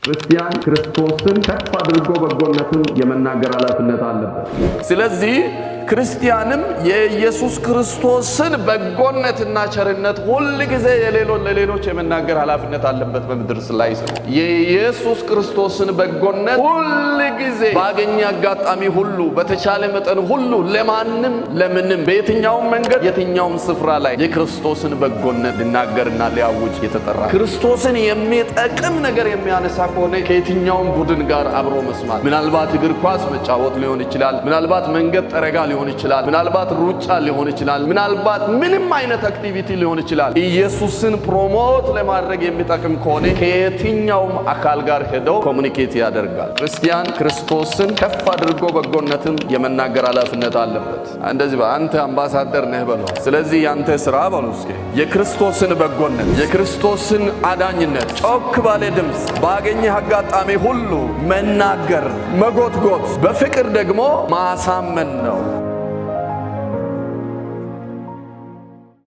ክርስቲያን ክርስቶስን ከፍ አድርጎ በጎነቱን የመናገር ኃላፊነት አለበት። ስለዚህ ክርስቲያንም የኢየሱስ ክርስቶስን በጎነትና ቸርነት ሁሉ ጊዜ ለሌሎች የመናገር ኃላፊነት አለበት። በምድር ላይ የኢየሱስ ክርስቶስን በጎነት ሁሉ ጊዜ ባገኘ አጋጣሚ ሁሉ በተቻለ መጠን ሁሉ ለማንም ለምንም በየትኛውም መንገድ የትኛውም ስፍራ ላይ የክርስቶስን በጎነት ሊናገርና ሊያውጅ የተጠራ ክርስቶስን የሚጠቅም ነገር የሚያነሳ ከሆነ ከየትኛውም ቡድን ጋር አብሮ መስማት፣ ምናልባት እግር ኳስ መጫወት ሊሆን ይችላል፣ ምናልባት መንገድ ጠረጋ ሊሆን ይችላል፣ ምናልባት ሩጫ ሊሆን ይችላል፣ ምናልባት ምንም አይነት አክቲቪቲ ሊሆን ይችላል። ኢየሱስን ፕሮሞት ለማድረግ የሚጠቅም ከሆነ ከየትኛውም አካል ጋር ሄደው ኮሙኒኬት ያደርጋል። ክርስቲያን ክርስቶስን ከፍ አድርጎ በጎነትን የመናገር ኃላፊነት አለበት። እንደዚህ አንተ አምባሳደር ነህ በሉ። ስለዚህ ያንተ ስራ በሉ እስኪ የክርስቶስን በጎነት የክርስቶስን አዳኝነት ጮክ ባለ ድምፅ ባገኘህ አጋጣሚ ሁሉ መናገር፣ መጎትጎት፣ በፍቅር ደግሞ ማሳመን ነው።